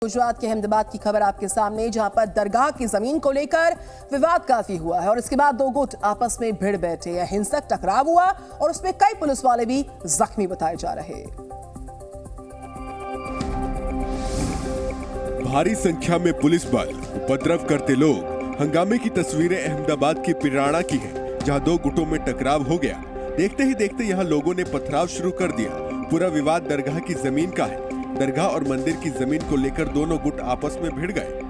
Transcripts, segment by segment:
गुजरात के अहमदाबाद की खबर आपके सामने, जहां पर दरगाह की जमीन को लेकर विवाद काफी हुआ है और इसके बाद दो गुट आपस में भिड़ बैठे। यह हिंसक टकराव हुआ और उसमें कई पुलिस वाले भी जख्मी बताए जा रहे। भारी संख्या में पुलिस बल, उपद्रव करते लोग, हंगामे की तस्वीरें अहमदाबाद की पिराना की है, जहां दो गुटों में टकराव हो गया। देखते ही देखते यहां लोगों ने पथराव शुरू कर दिया। पूरा विवाद दरगाह की जमीन का है। दरगाह और मंदिर की जमीन को लेकर दोनों गुट आपस में भिड़ गए।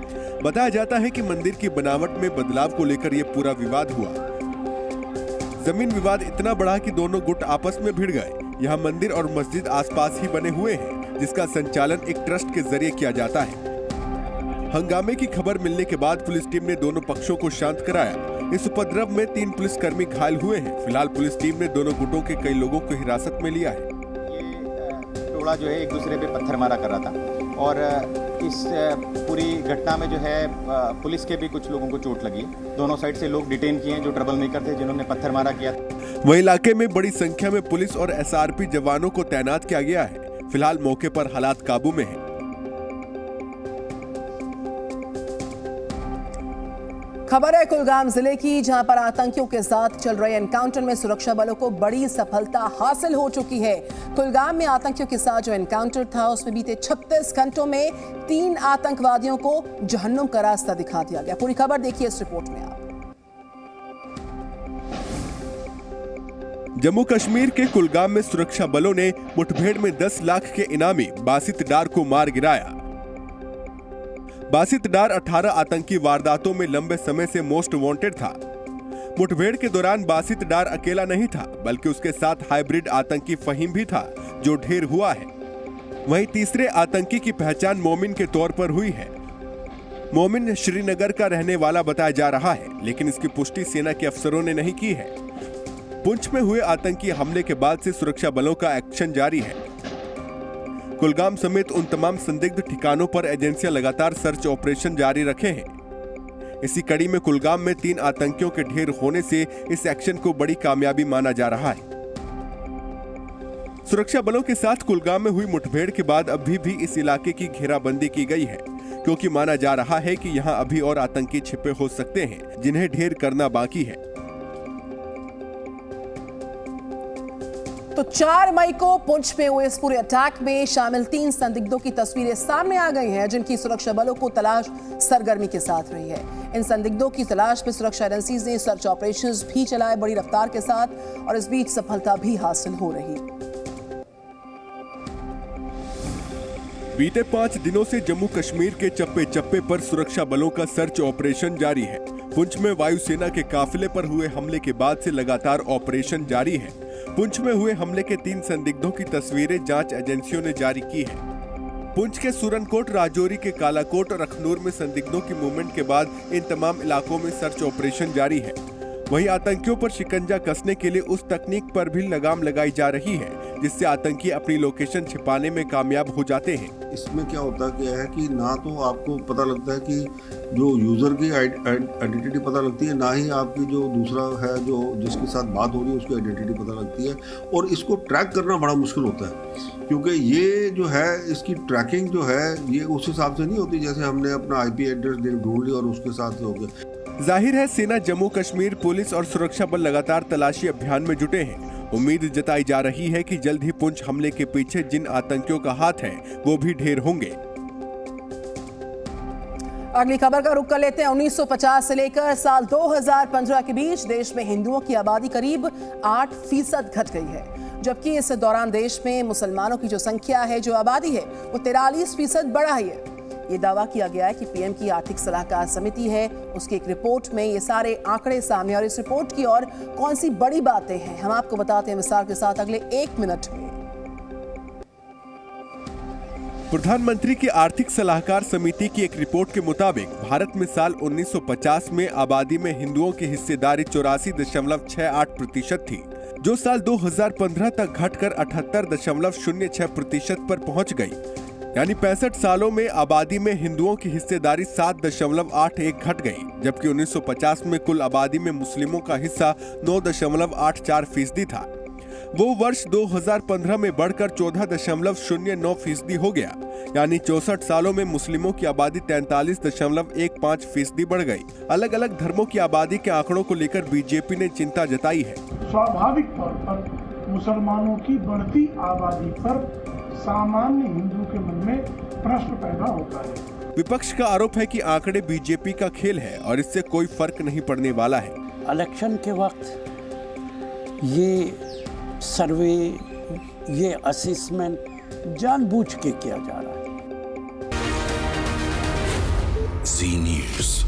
बताया जाता है कि मंदिर की बनावट में बदलाव को लेकर यह पूरा विवाद हुआ। जमीन विवाद इतना बढ़ा कि दोनों गुट आपस में भिड़ गए। यहाँ मंदिर और मस्जिद आसपास ही बने हुए हैं, जिसका संचालन एक ट्रस्ट के जरिए किया जाता है। हंगामे की खबर मिलने के बाद पुलिस टीम ने दोनों पक्षों को शांत कराया। इस उपद्रव में 3 पुलिसकर्मी घायल हुए हैं। फिलहाल पुलिस टीम ने दोनों गुटों के कई लोगों को हिरासत में लिया है। टोला जो है एक दूसरे पे पत्थर मारा कर रहा था और इस पूरी घटना में जो है पुलिस के भी कुछ लोगों को चोट लगी। दोनों साइड से लोग डिटेन किए हैं जो ट्रबल मेकर थे, जिन्होंने पत्थर मारा किया। वहीं इलाके में बड़ी संख्या में पुलिस और एसआरपी जवानों को तैनात किया गया है। फिलहाल मौके पर हालात काबू में है। खबर है कुलगाम जिले की, जहां पर आतंकियों के साथ चल रहे एनकाउंटर में सुरक्षा बलों को बड़ी सफलता हासिल हो चुकी है। कुलगाम में आतंकियों के साथ जो एनकाउंटर था, उसमें बीते 36 घंटों में 3 आतंकवादियों को जहन्नुम का रास्ता दिखा दिया गया। पूरी खबर देखिए इस रिपोर्ट में आप। जम्मू कश्मीर के कुलगाम में सुरक्षा बलों ने मुठभेड़ में 10 लाख के इनामी बासित डार को मार गिराया। बासित डार 18 आतंकी वारदातों में लंबे समय से मोस्ट वांटेड था। मुठभेड़ के दौरान बासित डार अकेला नहीं था, बल्कि उसके साथ हाइब्रिड आतंकी फहीम भी था, जो ढेर हुआ है। वहीं तीसरे आतंकी की पहचान मोमिन के तौर पर हुई है। मोमिन श्रीनगर का रहने वाला बताया जा रहा है, लेकिन इसकी पुष्टि सेना के अफसरों ने नहीं की है। पुंछ में हुए आतंकी हमले के बाद से सुरक्षा बलों का एक्शन जारी है। कुलगाम समेत उन तमाम संदिग्ध ठिकानों पर एजेंसियां लगातार सर्च ऑपरेशन जारी रखे हैं। इसी कड़ी में कुलगाम में 3 आतंकियों के ढेर होने से इस एक्शन को बड़ी कामयाबी माना जा रहा है। सुरक्षा बलों के साथ कुलगाम में हुई मुठभेड़ के बाद अभी भी इस इलाके की घेराबंदी की गई है, क्योंकि माना जा रहा है कि यहां अभी और आतंकी छिपे हो सकते हैं, जिन्हें ढेर करना बाकी है। तो 4 मई को पुंछ में हुए इस पूरे अटैक में शामिल 3 संदिग्धों की तस्वीरें सामने आ गई हैं, जिनकी सुरक्षा बलों को तलाश सरगर्मी के साथ रही है। इन संदिग्धों की तलाश में सुरक्षा एजेंसीज ने सर्च ऑपरेशंस भी चलाए बड़ी रफ्तार के साथ, और इस बीच सफलता भी हासिल हो रही। बीते 5 दिनों से जम्मू कश्मीर के चप्पे चप्पे पर सुरक्षा बलों का सर्च ऑपरेशन जारी है। पुंछ में वायुसेना के काफिले पर हुए हमले के बाद से लगातार ऑपरेशन जारी है। पुंछ में हुए हमले के 3 संदिग्धों की तस्वीरें जांच एजेंसियों ने जारी की है। पुंछ के सुरनकोट, राजौरी के कालाकोट और अखनूर में संदिग्धों की मूवमेंट के बाद इन तमाम इलाकों में सर्च ऑपरेशन जारी है। वहीं आतंकियों पर शिकंजा कसने के लिए उस तकनीक पर भी लगाम लगाई जा रही है, जिससे आतंकी अपनी लोकेशन छिपाने में कामयाब हो जाते हैं। इसमें क्या होता क्या है कि ना तो आपको पता लगता है कि जो यूजर की आइडेंटिटी पता लगती है, ना ही आपकी जो दूसरा है जो जिसके साथ बात हो रही है उसकी आइडेंटिटी पता लगती है, और इसको ट्रैक करना बड़ा मुश्किल होता है, क्योंकि ये जो है इसकी ट्रैकिंग जो है ये उस हिसाब से नहीं होती जैसे हमने अपना IP एड्रेस ढूंढ लिया और उसके साथ हो गया। जाहिर है सेना, जम्मू कश्मीर पुलिस और सुरक्षा बल लगातार तलाशी अभियान में जुटे हैं। उम्मीद जताई जा रही है कि जल्द ही पुंछ हमले के पीछे जिन आतंकियों का हाथ है वो भी ढेर होंगे। अगली खबर का रुख कर लेते हैं। 1950 से लेकर साल 2015 के बीच देश में हिंदुओं की आबादी करीब 8% घट गई है, जबकि इस दौरान देश में मुसलमानों की जो संख्या है, जो आबादी है, वो 43% बढ़ा है। ये दावा किया गया है कि PM की आर्थिक सलाहकार समिति है, उसकी एक रिपोर्ट में ये सारे आंकड़े सामने, और इस रिपोर्ट की और कौन सी बड़ी बातें हैं हम आपको बताते हैं विस्तार के साथ अगले 1 मिनट में। प्रधानमंत्री की आर्थिक सलाहकार समिति की एक रिपोर्ट के मुताबिक भारत में साल 1950 में आबादी में हिंदुओं की हिस्सेदारी 84.68% थी, जो साल 2015 तक घटकर 78.06% पर पहुंच गई। यानी 65 सालों में आबादी में हिंदुओं की हिस्सेदारी 7.81 घट गई, जबकि 1950 में कुल आबादी में मुस्लिमों का हिस्सा 9.84% था। वो वर्ष 2015 में बढ़कर 14.09% हो गया, यानी 64 सालों में मुस्लिमों की आबादी 43.15% बढ़ गई। अलग अलग धर्मों की आबादी के आंकड़ों को लेकर बीजेपी ने चिंता जताई है। स्वाभाविक तौर पर मुसलमानों की बढ़ती आबादी पर सामान्य हिंदू के मन में प्रश्न पैदा होता है। विपक्ष का आरोप है कि आंकड़े बीजेपी का खेल है और इससे कोई फर्क नहीं पड़ने वाला है। इलेक्शन के वक्त ये सर्वे, ये असेसमेंट जानबूझ के किया जा रहा है। जी न्यूज़।